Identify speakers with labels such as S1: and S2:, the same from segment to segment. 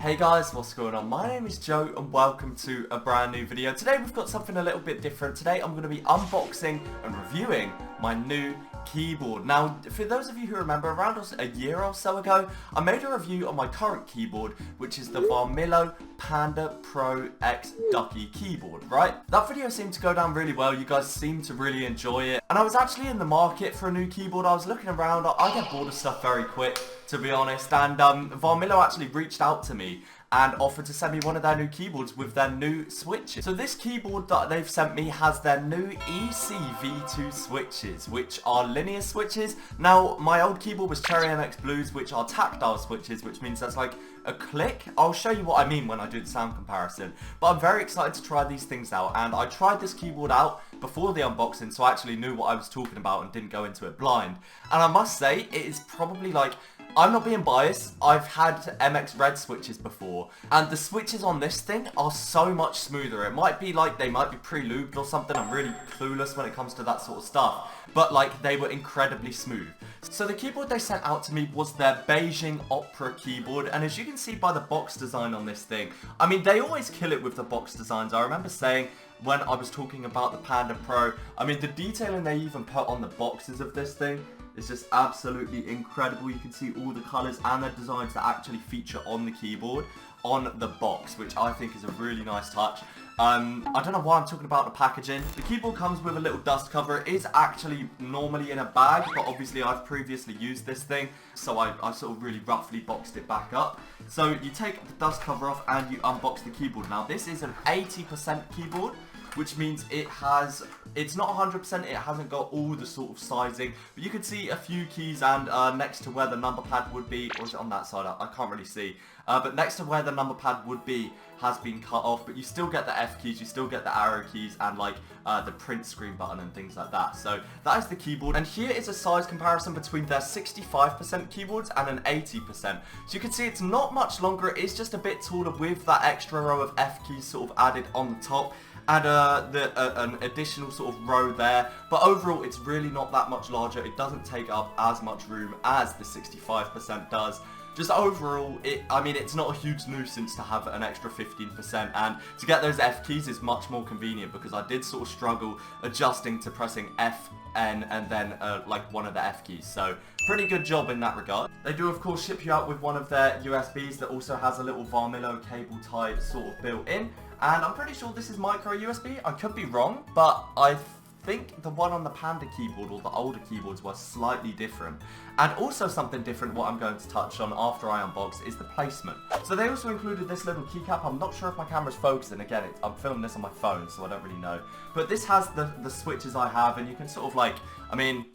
S1: Hey guys, what's going on? My name is Joe and welcome to a brand new video. Today we've got something a little bit different. Today I'm going to be unboxing and reviewing my new keyboard. Now, for those of you who remember, around a year or so ago, I made a review on my current keyboard, which is the Varmilo Panda Pro X Ducky keyboard, right? That video seemed to go down really well. You guys seemed to really enjoy it. And I was actually in the market for a new keyboard. I was looking around. I get bored of stuff very quick, to be honest. And Varmilo actually reached out to me and offered to send me one of their new keyboards with their new switches. So this keyboard that they've sent me has their new ECV2 switches, which are linear switches. Now, my old keyboard was Cherry MX Blues, which are tactile switches, which means there's like a click. I'll show you what I mean when I do the sound comparison. But I'm very excited to try these things out, and I tried this keyboard out before the unboxing, so I actually knew what I was talking about and didn't go into it blind. And I must say, it is probably like, I'm not being biased, I've had MX Red switches before, and the switches on this thing are so much smoother. It might be like they might be pre-lubed or something. I'm really clueless when it comes to that sort of stuff, but like they were incredibly smooth. So the keyboard they sent out to me was their Beijing Opera keyboard, and as you can see by the box design on this thing, I mean, they always kill it with the box designs. I remember saying when I was talking about the Panda Pro, I mean, the detailing they even put on the boxes of this thing is just absolutely incredible. You can see all the colours and the designs that actually feature on the keyboard on the box, which I think is a really nice touch. I don't know why I'm talking about the packaging. The keyboard comes with a little dust cover. It is actually normally in a bag, but obviously I've previously used this thing, so I sort of really roughly boxed it back up. So you take the dust cover off and you unbox the keyboard. Now this is an 80% keyboard, which means it's not 100%, it hasn't got all the sort of sizing, but you can see a few keys, and next to where the number pad would be, or is it on that side? I can't really see, but next to where the number pad would be has been cut off, but you still get the F keys, you still get the arrow keys, and like the print screen button and things like that. So that is the keyboard, and here is a size comparison between their 65% keyboards and an 80%. So you can see it's not much longer, it is just a bit taller with that extra row of F keys sort of added on the top, and an additional sort of row there, but overall it's really not that much larger. It doesn't take up as much room as the 65% does. Just overall, I mean, it's not a huge nuisance to have an extra 15%, and to get those F keys is much more convenient, because I did sort of struggle adjusting to pressing F, N, and then like one of the F keys, so pretty good job in that regard. They do of course ship you out with one of their USBs that also has a little Varmilo cable tie sort of built in, and I'm pretty sure this is micro USB. I could be wrong, but I think the one on the Panda keyboard, or the older keyboards, were slightly different. And also something different, what I'm going to touch on after I unbox, is the placement. So they also included this little keycap. I'm not sure if my camera's focusing. Again, I'm filming this on my phone, so I don't really know. But this has the switches I have, and you can sort of like, I mean,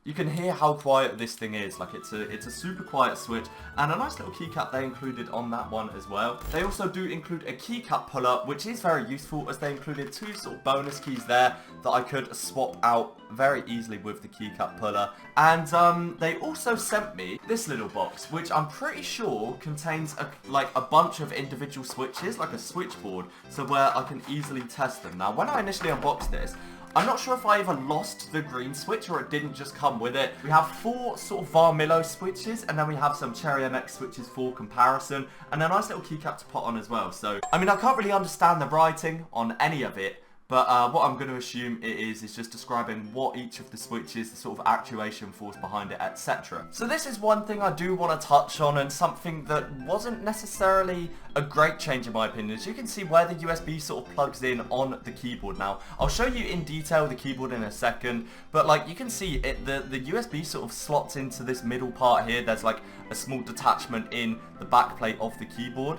S1: you can hear how quiet this thing is. Like, it's a super quiet switch, and a nice little keycap they included on that one as well. They also do include a keycap puller, which is very useful, as they included two sort of bonus keys there that I could swap out very easily with the keycap puller. And they also sent me this little box, which I'm pretty sure contains like a bunch of individual switches, like a switchboard, so where I can easily test them. Now, when I initially unboxed this, I'm not sure if I even lost the green switch or it didn't just come with it. We have 4 sort of Varmilo switches, and then we have some Cherry MX switches for comparison, and a nice little keycap to put on as well. So, I mean, I can't really understand the writing on any of it, but what I'm going to assume it is just describing what each of the switches, the sort of actuation force behind it, etc. So this is one thing I do want to touch on, and something that wasn't necessarily a great change in my opinion. As you can see where the USB sort of plugs in on the keyboard. Now, I'll show you in detail the keyboard in a second, but like you can see, the USB sort of slots into this middle part here. There's like a small detachment in the back plate of the keyboard,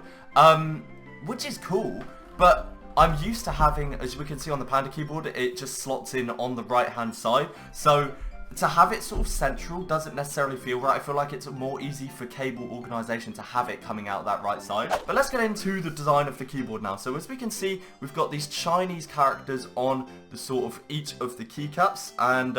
S1: which is cool, but I'm used to having, as we can see on the Panda keyboard, it just slots in on the right hand side. So to have it sort of central doesn't necessarily feel right. I feel like it's more easy for cable organization to have it coming out that right side. But let's get into the design of the keyboard now. So as we can see, we've got these Chinese characters on the sort of each of the keycaps, and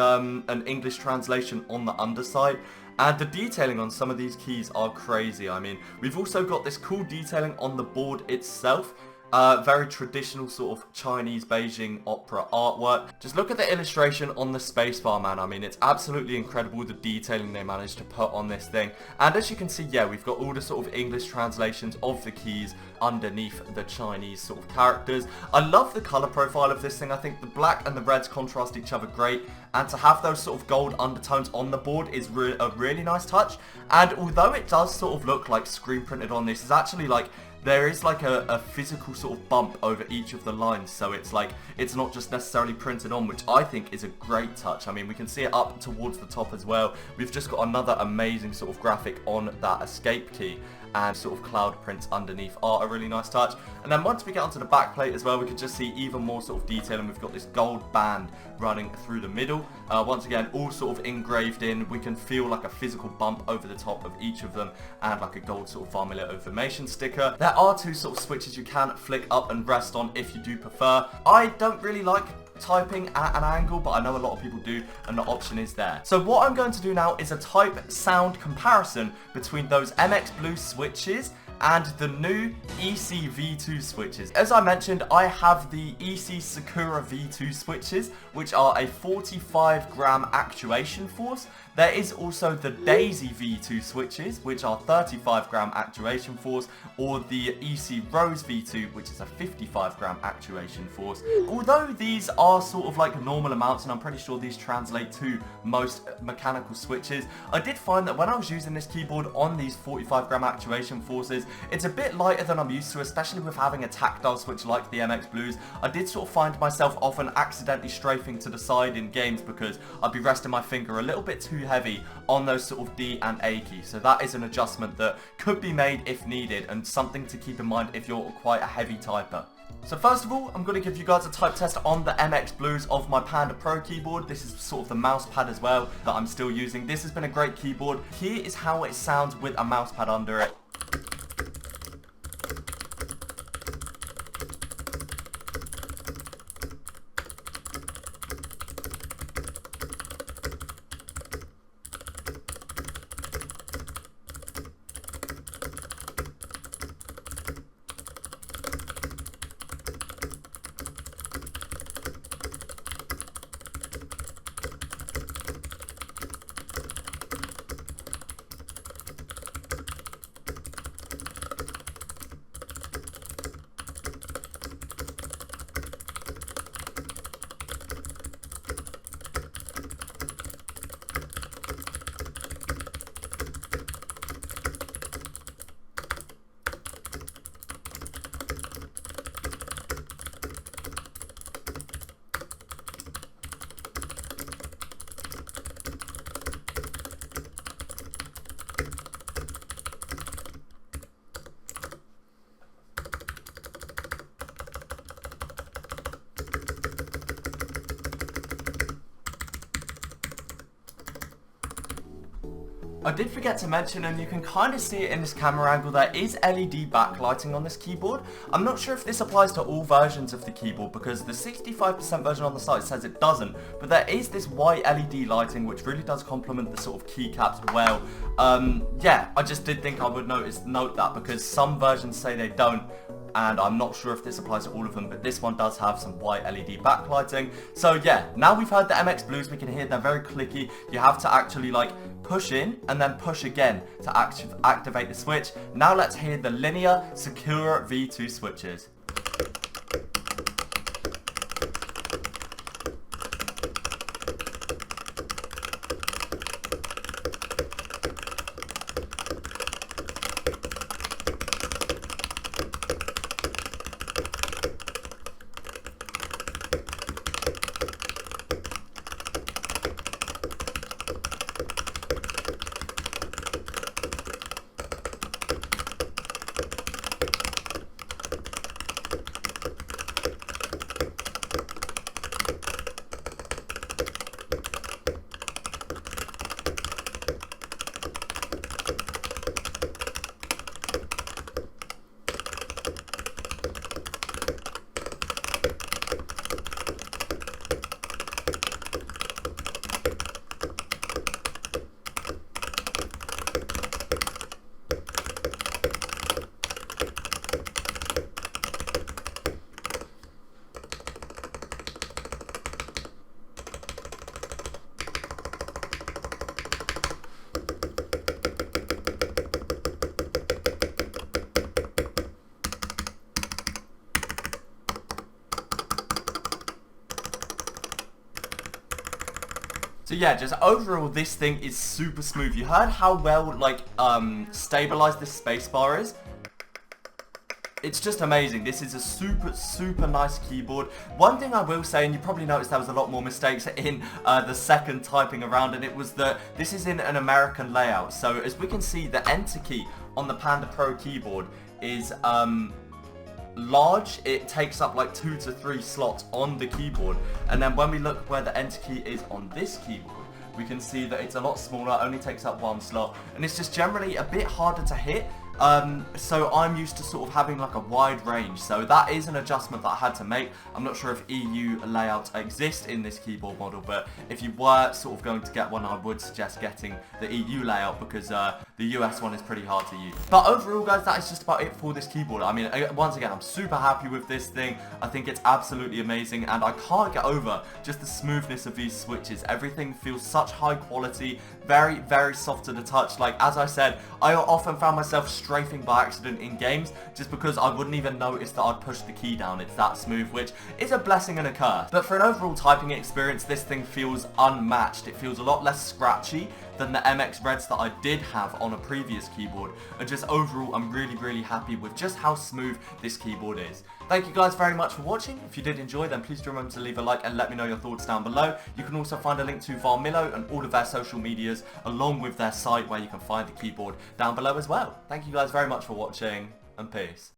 S1: an English translation on the underside. And the detailing on some of these keys are crazy. I mean, we've also got this cool detailing on the board itself. Very traditional sort of Chinese Beijing opera artwork. Just look at the illustration on the spacebar, man. I mean, it's absolutely incredible, the detailing they managed to put on this thing. And as you can see, yeah, we've got all the sort of English translations of the keys underneath the Chinese sort of characters. I love the color profile of this thing. I think the black and the reds contrast each other great. And to have those sort of gold undertones on the board is a really nice touch. And although it does sort of look like screen printed on this, is actually like, there is like a physical sort of bump over each of the lines, so it's like, it's not just necessarily printed on, which I think is a great touch. I mean, we can see it up towards the top as well. We've just got another amazing sort of graphic on that escape key, and sort of cloud prints underneath are a really nice touch. And then once we get onto the back plate as well, we can just see even more sort of detail, and we've got this gold band running through the middle. Once again, all sort of engraved in. We can feel like a physical bump over the top of each of them, and like a gold sort of Varmilo information sticker. There are two sort of switches you can flick up and rest on if you do prefer. I don't really like typing at an angle, but I know a lot of people do, and the option is there. So what I'm going to do now is a type sound comparison between those MX Blue switches and the new EC V2 switches. As I mentioned, I have the EC Sakura V2 switches, which are a 45 gram actuation force. There is also the Daisy V2 switches, which are 35 gram actuation force, or the EC Rose V2, which is a 55 gram actuation force. Although these are sort of like normal amounts, and I'm pretty sure these translate to most mechanical switches, I did find that when I was using this keyboard on these 45 gram actuation forces, it's a bit lighter than I'm used to, especially with having a tactile switch like the MX Blues. I did sort of find myself often accidentally strafing to the side in games because I'd be resting my finger a little bit too heavy on those sort of D and A keys. So that is an adjustment that could be made if needed, and something to keep in mind if you're quite a heavy typer. So first of all, I'm going to give you guys a type test on the MX Blues of my Panda Pro keyboard. This is sort of the mouse pad as well that I'm still using. This has been a great keyboard. Here is how it sounds with a mouse pad under it. I did forget to mention, and you can kind of see it in this camera angle, there is LED backlighting on this keyboard. I'm not sure if this applies to all versions of the keyboard because the 65% version on the site says it doesn't, but there is this white LED lighting which really does complement the sort of keycaps well. Yeah, I just did think I would note that because some versions say they don't, and I'm not sure if this applies to all of them, but this one does have some white LED backlighting. So yeah, now we've heard the MX Blues, we can hear they're very clicky. You have to actually like push in and then push again to activate the switch. Now let's hear the linear Sakura V2 switches. So yeah, just overall this thing is super smooth. You heard how well like stabilized this spacebar is? It's just amazing. This is a super nice keyboard. One thing I will say, and you probably noticed there was a lot more mistakes in the second typing around, and it was that this is in an American layout. So as we can see, the enter key on the Panda Pro keyboard is large. It takes up like 2 to 3 slots on the keyboard, and then when we look where the enter key is on this keyboard, we can see that it's a lot smaller, only takes up 1 slot, and it's just generally a bit harder to hit. So I'm used to sort of having like a wide range, so that is an adjustment that I had to make. I'm not sure if EU layouts exist in this keyboard model, but if you were sort of going to get one, I would suggest getting the EU layout, because the US one is pretty hard to use. But overall guys, that is just about it for this keyboard. I mean, once again, I'm super happy with this thing. I think it's absolutely amazing, and I can't get over just the smoothness of these switches. Everything feels such high quality, very soft to the touch. Like, as I said, I often found myself strafing by accident in games just because I wouldn't even notice that I'd pushed the key down. It's that smooth, which is a blessing and a curse. But for an overall typing experience, this thing feels unmatched. It feels a lot less scratchy than the MX Reds that I did have on a previous keyboard, and just overall I'm really happy with just how smooth this keyboard is. Thank you guys very much for watching. If you did enjoy, then please do remember to leave a like and let me know your thoughts down below. You can also find a link to Varmilo and all of their social medias, along with their site where you can find the keyboard, down below as well. Thank you guys very much for watching, and peace.